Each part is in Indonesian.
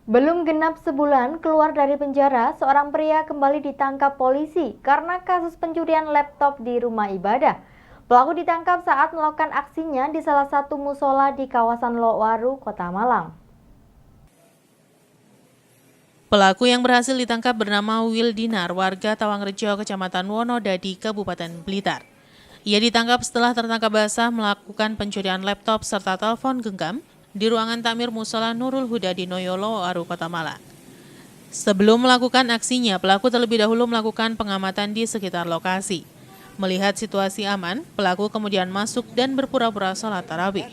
Belum genap sebulan keluar dari penjara, seorang pria kembali ditangkap polisi karena kasus pencurian laptop di rumah ibadah. Pelaku ditangkap saat melakukan aksinya di salah satu musola di kawasan Lowaru, Kota Malang. Pelaku yang berhasil ditangkap bernama Wildinar, warga Tawangrejo, Kecamatan Wonodadi, Kabupaten Blitar. Ia ditangkap setelah tertangkap basah melakukan pencurian laptop serta telepon genggam di ruangan takmir Musola Nurul Huda di Noyolo, Lowaru, Kota Malang. Sebelum melakukan aksinya, pelaku terlebih dahulu melakukan pengamatan di sekitar lokasi. Melihat situasi aman, pelaku kemudian masuk dan berpura-pura sholat tarawih.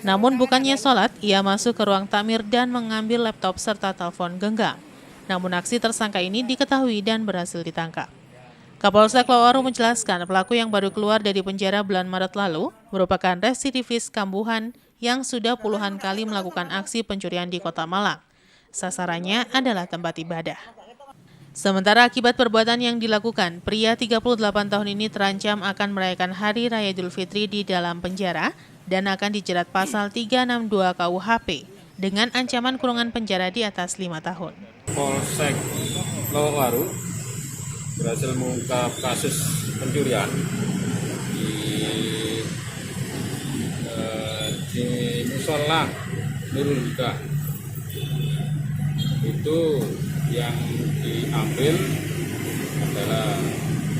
Namun bukannya sholat, ia masuk ke ruang takmir dan mengambil laptop serta telepon genggam. Namun aksi tersangka ini diketahui dan berhasil ditangkap. Kapolsek Lowaru menjelaskan pelaku yang baru keluar dari penjara bulan Maret lalu merupakan residivis kambuhan yang sudah puluhan kali melakukan aksi pencurian di Kota Malang. Sasarannya adalah tempat ibadah. Sementara akibat perbuatan yang dilakukan, pria 38 tahun ini terancam akan merayakan Hari Raya Idul Fitri di dalam penjara dan akan dijerat pasal 362 KUHP dengan ancaman kurungan penjara di atas 5 tahun. Polsek Lowaru berhasil mengungkap kasus pencurian di musola Nurul Huda. Itu yang diambil adalah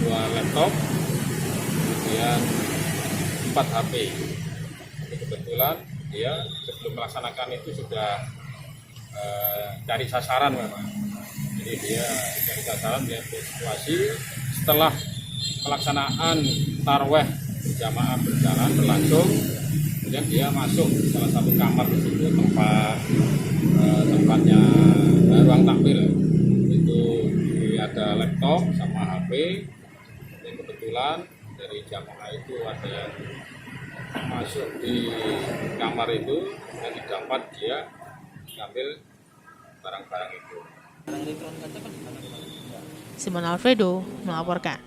2 laptop, kemudian 4 HP. Kebetulan dia sebelum melaksanakan itu sudah cari sasaran memang. Jadi dia cari sasaran, dia situasi setelah pelaksanaan taraweh berjamaah berjalan berlangsung, kemudian dia masuk salah satu kamar di situ tempatnya ruang takmir. Itu ada laptop sama HP. Dan kebetulan dari jamaah itu ada yang masuk di kamar itu dan didapat dia ngambil barang-barang itu. Simon Alfredo melaporkan.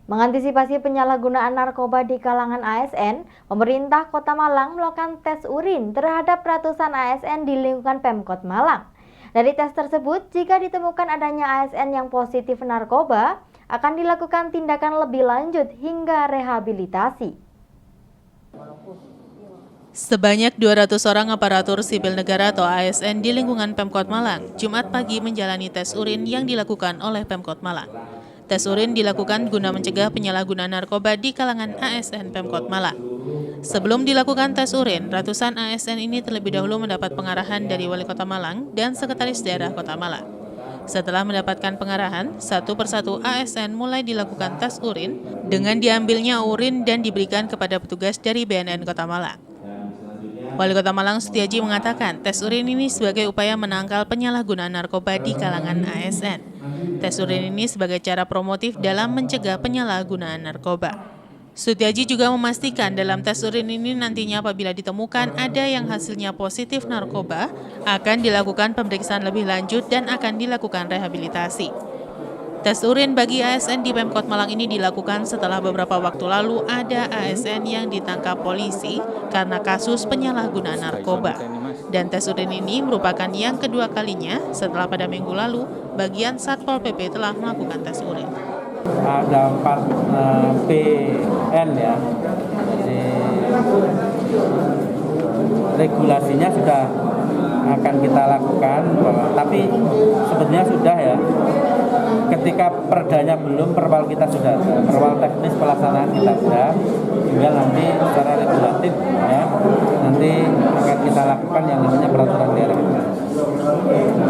Mengantisipasi penyalahgunaan narkoba di kalangan ASN, pemerintah Kota Malang melakukan tes urin terhadap ratusan ASN di lingkungan Pemkot Malang. Dari tes tersebut, jika ditemukan adanya ASN yang positif narkoba, akan dilakukan tindakan lebih lanjut hingga rehabilitasi. Sebanyak 200 orang aparatur sipil negara atau ASN di lingkungan Pemkot Malang, Jumat pagi menjalani tes urin yang dilakukan oleh Pemkot Malang. Tes urin dilakukan guna mencegah penyalahgunaan narkoba di kalangan ASN Pemkot Malang. Sebelum dilakukan tes urin, ratusan ASN ini terlebih dahulu mendapat pengarahan dari Wali Kota Malang dan Sekretaris Daerah Kota Malang. Setelah mendapatkan pengarahan, satu persatu ASN mulai dilakukan tes urin dengan diambilnya urin dan diberikan kepada petugas dari BNN Kota Malang. Wali Kota Malang Setiaji mengatakan tes urin ini sebagai upaya menangkal penyalahgunaan narkoba di kalangan ASN. Tes urin ini sebagai cara promotif dalam mencegah penyalahgunaan narkoba. Sutiaji juga memastikan dalam tes urin ini nantinya apabila ditemukan ada yang hasilnya positif narkoba, akan dilakukan pemeriksaan lebih lanjut dan akan dilakukan rehabilitasi. Tes urin bagi ASN di Pemkot Malang ini dilakukan setelah beberapa waktu lalu ada ASN yang ditangkap polisi karena kasus penyalahgunaan narkoba. Dan tes urin ini merupakan yang kedua kalinya setelah pada minggu lalu bagian Satpol PP telah melakukan tes urin. Ada 4 PN ya, jadi regulasinya sudah akan kita lakukan, tapi sebetulnya sudah ya. Ketika perdanya belum, perwal kita sudah, perwal teknis pelaksanaan kita sudah, tinggal nanti secara regulatif ya, nanti akan kita lakukan yang namanya peraturan daerah.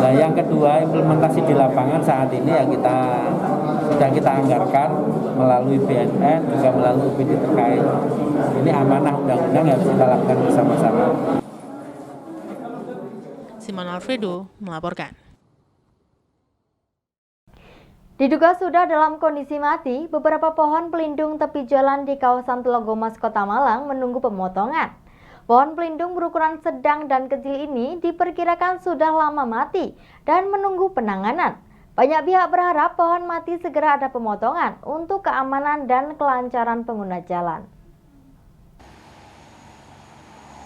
Nah, yang kedua, implementasi di lapangan saat ini ya sudah kita anggarkan melalui BNN, juga melalui UPD terkait. Ini amanah undang-undang yang harus kita lakukan bersama-sama. Simon Alfredo melaporkan. Diduga sudah dalam kondisi mati, beberapa pohon pelindung tepi jalan di kawasan Telogomas, Kota Malang menunggu pemotongan. Pohon pelindung berukuran sedang dan kecil ini diperkirakan sudah lama mati dan menunggu penanganan. Banyak pihak berharap pohon mati segera ada pemotongan untuk keamanan dan kelancaran pengguna jalan.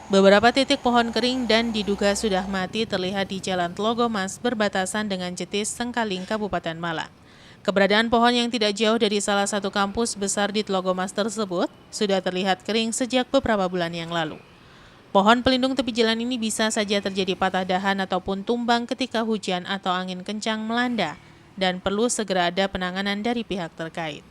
Beberapa titik pohon kering dan diduga sudah mati terlihat di Jalan Tlogomas berbatasan dengan Jetis, Sengkaling, Kabupaten Malang. Keberadaan pohon yang tidak jauh dari salah satu kampus besar di Tlogomas tersebut sudah terlihat kering sejak beberapa bulan yang lalu. Pohon pelindung tepi jalan ini bisa saja terjadi patah dahan ataupun tumbang ketika hujan atau angin kencang melanda dan perlu segera ada penanganan dari pihak terkait.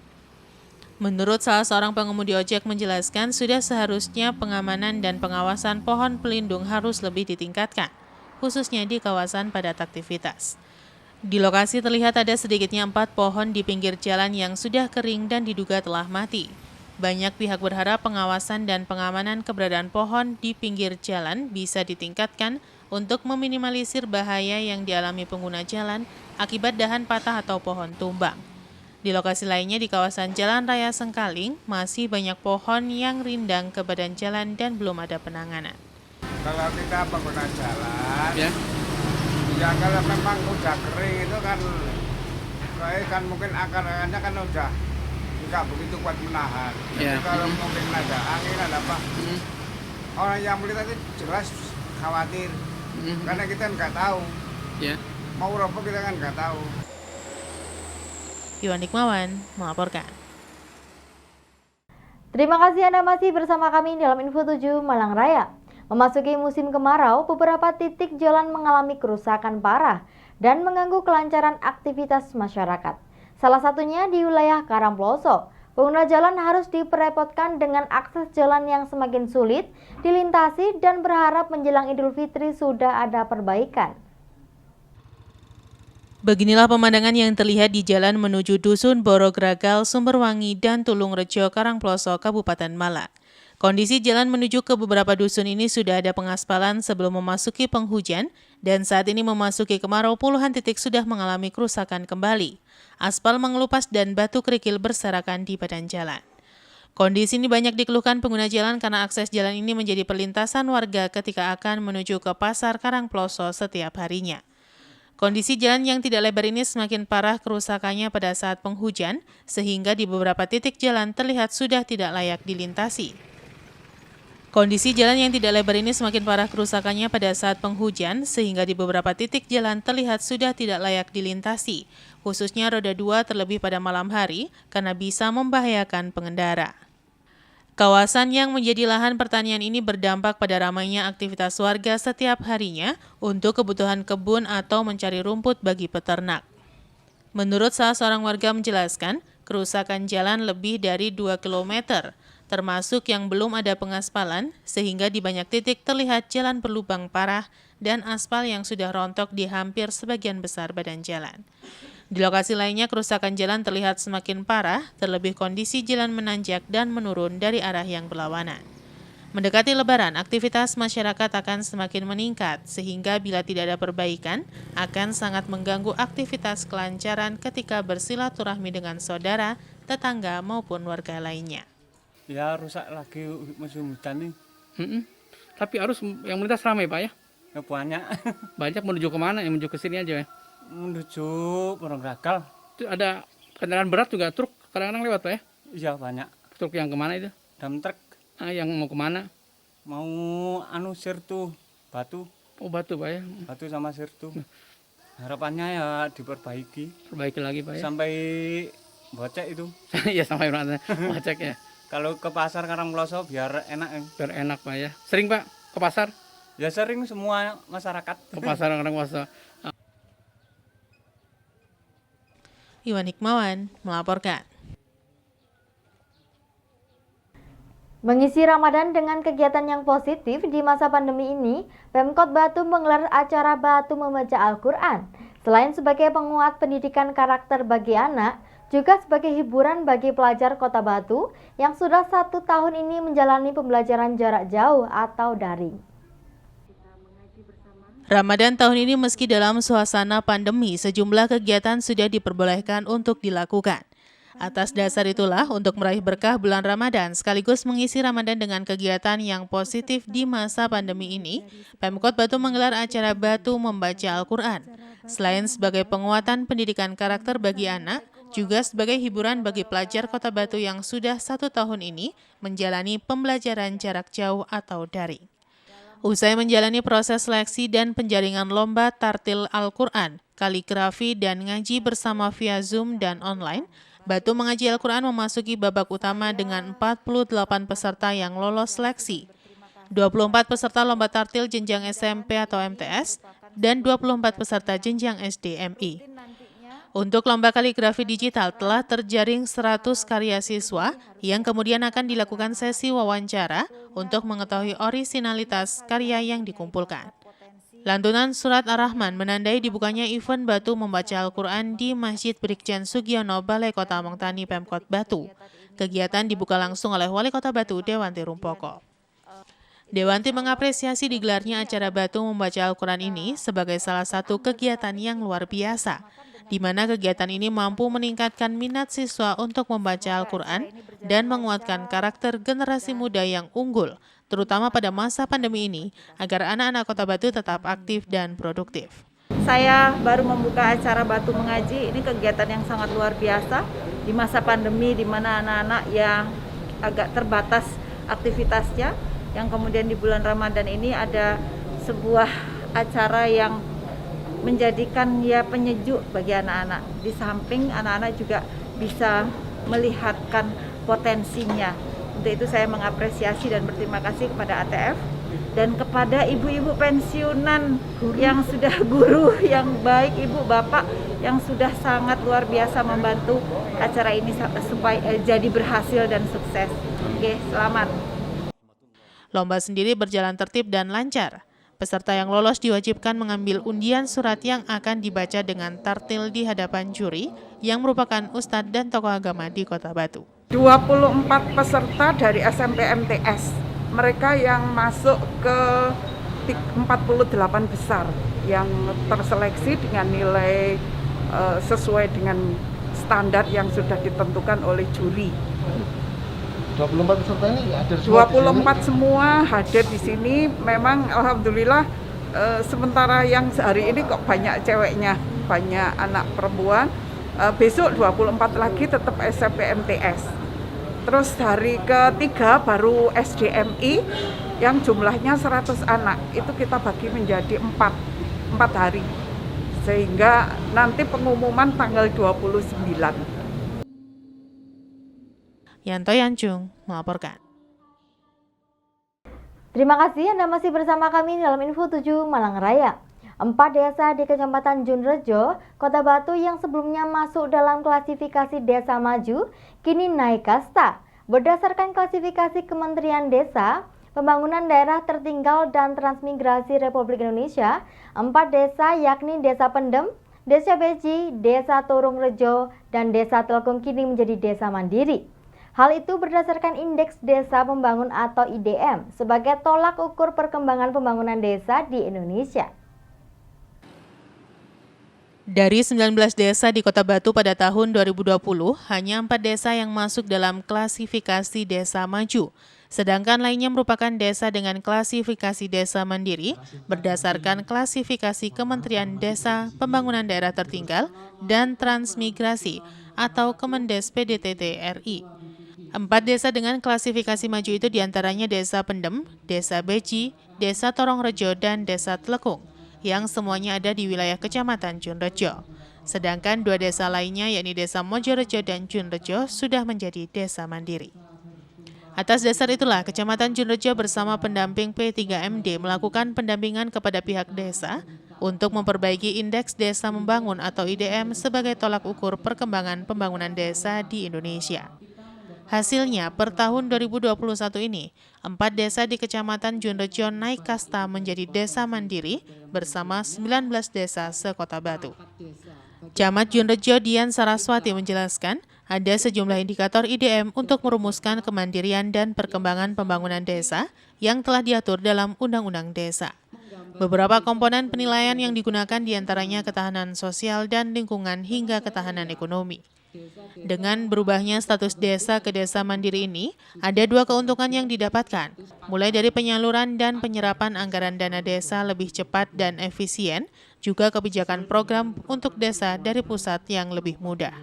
Menurut salah seorang pengemudi ojek menjelaskan sudah seharusnya pengamanan dan pengawasan pohon pelindung harus lebih ditingkatkan, khususnya di kawasan padat aktivitas. Di lokasi terlihat ada sedikitnya 4 pohon di pinggir jalan yang sudah kering dan diduga telah mati. Banyak pihak berharap pengawasan dan pengamanan keberadaan pohon di pinggir jalan bisa ditingkatkan untuk meminimalisir bahaya yang dialami pengguna jalan akibat dahan patah atau pohon tumbang. Di lokasi lainnya di kawasan Jalan Raya Sengkaling, masih banyak pohon yang rindang ke badan jalan dan belum ada penanganan. Kalau kita pengguna jalan, ya kalau memang udah kering itu kan mungkin akar-akarnya kan udah nggak begitu kuat menahan. Jadi kalau mungkin ada angin, ada apa, orang yang melintas itu jelas khawatir, karena kita nggak tahu. Mau roboh kita kan nggak tahu. Iwan Hikmawan melaporkan. Terima kasih Anda masih bersama kami dalam Info 7 Malang Raya. Memasuki musim kemarau, beberapa titik jalan mengalami kerusakan parah dan mengganggu kelancaran aktivitas masyarakat. Salah satunya di wilayah Karangploso. Pengguna jalan harus diperepotkan dengan akses jalan yang semakin sulit dilintasi dan berharap menjelang Idul Fitri sudah ada perbaikan. Beginilah pemandangan yang terlihat di jalan menuju Dusun Borogragal, Sumberwangi, dan Tulungrejo, Karangploso, Kabupaten Malang. Kondisi jalan menuju ke beberapa dusun ini sudah ada pengaspalan sebelum memasuki penghujan, dan saat ini memasuki kemarau puluhan titik sudah mengalami kerusakan kembali. Aspal mengelupas dan batu kerikil berserakan di badan jalan. Kondisi ini banyak dikeluhkan pengguna jalan karena akses jalan ini menjadi perlintasan warga ketika akan menuju ke Pasar Karangploso setiap harinya. Kondisi jalan yang tidak lebar ini semakin parah kerusakannya pada saat penghujan, sehingga di beberapa titik jalan terlihat sudah tidak layak dilintasi. Kondisi jalan yang tidak lebar ini semakin parah kerusakannya pada saat penghujan, sehingga di beberapa titik jalan terlihat sudah tidak layak dilintasi, khususnya roda 2 terlebih pada malam hari, karena bisa membahayakan pengendara. Kawasan yang menjadi lahan pertanian ini berdampak pada ramainya aktivitas warga setiap harinya untuk kebutuhan kebun atau mencari rumput bagi peternak. Menurut salah seorang warga menjelaskan, kerusakan jalan lebih dari 2 km, termasuk yang belum ada pengaspalan, sehingga di banyak titik terlihat jalan berlubang parah dan aspal yang sudah rontok di hampir sebagian besar badan jalan. Di lokasi lainnya, kerusakan jalan terlihat semakin parah, terlebih kondisi jalan menanjak dan menurun dari arah yang berlawanan. Mendekati Lebaran, aktivitas masyarakat akan semakin meningkat, sehingga bila tidak ada perbaikan, akan sangat mengganggu aktivitas kelancaran ketika bersilaturahmi dengan saudara, tetangga, maupun warga lainnya. Ya rusak lagi musim hujan nih. Tapi arus yang melintas ramai Pak ya? Ya banyak. Banyak menuju kemana? Yang menuju ke sini aja ya? Menuju Borogragal. Itu ada kendaraan berat juga, truk kadang-kadang lewat Pak ya? Iya banyak. Truk yang kemana itu? Dam truk. Yang mau kemana? Mau sirtu batu. Oh Batu Pak ya? Batu sama sirtu. Harapannya ya diperbaiki. Perbaiki lagi Pak ya? Sampai Bocek itu. Ya sampai Bocek ya? Kalau ke pasar Karangploso biar enak. Biar enak Pak ya? Sering Pak ke pasar? Ya sering semua masyarakat. Ke pasar Karangploso. Iwan Hikmawan melaporkan. Mengisi Ramadan dengan kegiatan yang positif di masa pandemi ini, Pemkot Batu menggelar acara Batu Membaca Al-Quran. Selain sebagai penguat pendidikan karakter bagi anak, juga sebagai hiburan bagi pelajar Kota Batu yang sudah 1 tahun ini menjalani pembelajaran jarak jauh atau daring. Ramadan tahun ini meski dalam suasana pandemi, sejumlah kegiatan sudah diperbolehkan untuk dilakukan. Atas dasar itulah, untuk meraih berkah bulan Ramadan sekaligus mengisi Ramadan dengan kegiatan yang positif di masa pandemi ini, Pemkot Batu menggelar acara Batu Membaca Al-Quran. Selain sebagai penguatan pendidikan karakter bagi anak, juga sebagai hiburan bagi pelajar Kota Batu yang sudah 1 tahun ini menjalani pembelajaran jarak jauh atau daring. Usai menjalani proses seleksi dan penjaringan lomba tartil Al-Quran, kaligrafi, dan ngaji bersama via Zoom dan online, Batu Mengaji Al-Quran memasuki babak utama dengan 48 peserta yang lolos seleksi. 24 peserta lomba tartil jenjang SMP atau MTS, dan 24 peserta jenjang SD-MI. Untuk lomba kaligrafi digital telah terjaring 100 karya siswa yang kemudian akan dilakukan sesi wawancara untuk mengetahui orisinalitas karya yang dikumpulkan. Lantunan surat Ar-Rahman menandai dibukanya event Batu membaca Al-Quran di Masjid Brigjen Sugiono, Balai Kota Mengtani, Pemkot Batu. Kegiatan dibuka langsung oleh Wali Kota Batu, Dewanti Rumpoko. Dewanti mengapresiasi digelarnya acara Batu membaca Al-Quran ini sebagai salah satu kegiatan yang luar biasa, di mana kegiatan ini mampu meningkatkan minat siswa untuk membaca Al-Quran dan menguatkan karakter generasi muda yang unggul, terutama pada masa pandemi ini, agar anak-anak Kota Batu tetap aktif dan produktif. Saya baru membuka acara Batu Mengaji, ini kegiatan yang sangat luar biasa di masa pandemi, di mana anak-anak yang agak terbatas aktivitasnya, yang kemudian di bulan Ramadan ini ada sebuah acara yang menjadikan penyejuk bagi anak-anak. Di samping anak-anak juga bisa melihatkan potensinya. Untuk itu saya mengapresiasi dan berterima kasih kepada ATF dan kepada ibu-ibu pensiunan yang sudah guru yang baik, ibu bapak yang sudah sangat luar biasa membantu acara ini supaya jadi berhasil dan sukses. Oke, selamat. Lomba sendiri berjalan tertib dan lancar. Peserta yang lolos diwajibkan mengambil undian surat yang akan dibaca dengan tartil di hadapan juri yang merupakan ustadz dan tokoh agama di Kota Batu. 24 peserta dari SMP MTS, mereka yang masuk ke 48 besar yang terseleksi dengan nilai sesuai dengan standar yang sudah ditentukan oleh juri. 24 peserta ini hadir semua 24 semua hadir di sini. Memang alhamdulillah sementara yang sehari ini kok banyak ceweknya, banyak anak perempuan. Besok 24 lagi tetap SMP MTS. Terus hari ketiga baru SDMI yang jumlahnya 100 anak. Itu kita bagi menjadi 4 hari. Sehingga nanti pengumuman tanggal 29. Yanto Yancung melaporkan. Terima kasih Anda masih bersama kami dalam Info 7 Malang Raya. 4 desa di Kecamatan Junrejo, Kota Batu yang sebelumnya masuk dalam klasifikasi desa maju, kini naik kasta. Berdasarkan klasifikasi Kementerian Desa, Pembangunan Daerah Tertinggal dan Transmigrasi Republik Indonesia, 4 desa yakni Desa Pendem, Desa Beji, Desa Turung Rejo, dan Desa Telkung kini menjadi desa mandiri. Hal itu berdasarkan Indeks Desa Pembangun atau IDM sebagai tolak ukur perkembangan pembangunan desa di Indonesia. Dari 19 desa di Kota Batu pada tahun 2020, hanya 4 desa yang masuk dalam klasifikasi desa maju. Sedangkan lainnya merupakan desa dengan klasifikasi desa mandiri berdasarkan klasifikasi Kementerian Desa, Pembangunan Daerah Tertinggal, dan Transmigrasi atau Kemendes PDTT RI. 4 desa dengan klasifikasi maju itu diantaranya Desa Pendem, Desa Beji, Desa Torongrejo, dan Desa Telekung, yang semuanya ada di wilayah Kecamatan Junrejo. Sedangkan 2 desa lainnya yakni Desa Mojorejo dan Junrejo sudah menjadi desa mandiri. Atas dasar itulah Kecamatan Junrejo bersama pendamping P3MD melakukan pendampingan kepada pihak desa untuk memperbaiki Indeks Desa Membangun atau IDM sebagai tolak ukur perkembangan pembangunan desa di Indonesia. Hasilnya, per tahun 2021 ini, 4 desa di Kecamatan Junrejo naik kasta menjadi desa mandiri bersama 19 desa se-Kota Batu. Camat Junrejo Dian Saraswati menjelaskan, ada sejumlah indikator IDM untuk merumuskan kemandirian dan perkembangan pembangunan desa yang telah diatur dalam Undang-Undang Desa. Beberapa komponen penilaian yang digunakan diantaranya ketahanan sosial dan lingkungan hingga ketahanan ekonomi. Dengan berubahnya status desa ke desa mandiri ini, ada 2 keuntungan yang didapatkan, mulai dari penyaluran dan penyerapan anggaran dana desa lebih cepat dan efisien, juga kebijakan program untuk desa dari pusat yang lebih mudah.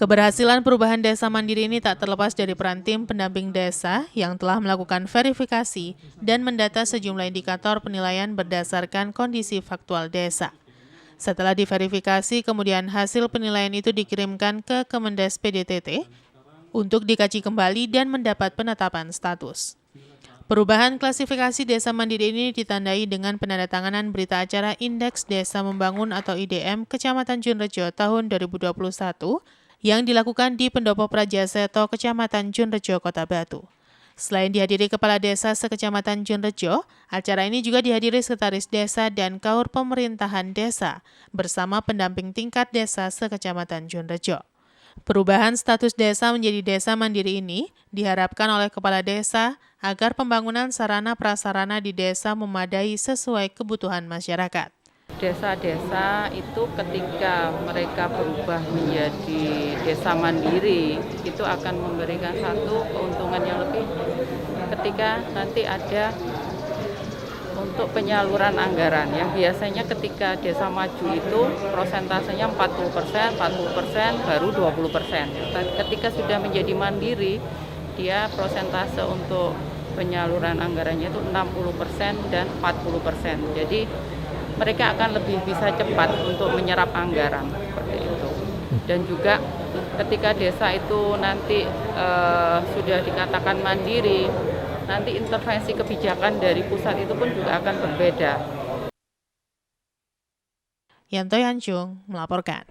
Keberhasilan perubahan desa mandiri ini tak terlepas dari peran tim pendamping desa yang telah melakukan verifikasi dan mendata sejumlah indikator penilaian berdasarkan kondisi faktual desa. Setelah diverifikasi, kemudian hasil penilaian itu dikirimkan ke Kemendes PDTT untuk dikaji kembali dan mendapat penetapan status. Perubahan klasifikasi desa mandiri ini ditandai dengan penandatanganan berita acara Indeks Desa Membangun atau IDM Kecamatan Junrejo tahun 2021 yang dilakukan di Pendopo Prajaseto, Kecamatan Junrejo, Kota Batu. Selain dihadiri Kepala Desa sekecamatan Junrejo, acara ini juga dihadiri Sekretaris Desa dan Kaur Pemerintahan Desa bersama pendamping tingkat desa sekecamatan Junrejo. Perubahan status desa menjadi desa mandiri ini diharapkan oleh Kepala Desa agar pembangunan sarana prasarana di desa memadai sesuai kebutuhan masyarakat. Desa-desa itu ketika mereka berubah menjadi desa mandiri, itu akan memberikan satu keuntungan yang lebih ketika nanti ada untuk penyaluran anggaran yang biasanya ketika desa maju itu prosentasenya 40%, baru 20%. Ketika sudah menjadi mandiri, dia prosentase untuk penyaluran anggarannya itu 60% dan 40%. Jadi mereka akan lebih bisa cepat untuk menyerap anggaran seperti itu. Dan juga ketika desa itu nanti sudah dikatakan mandiri, nanti intervensi kebijakan dari pusat itu pun juga akan berbeda. Yanto Yancung melaporkan.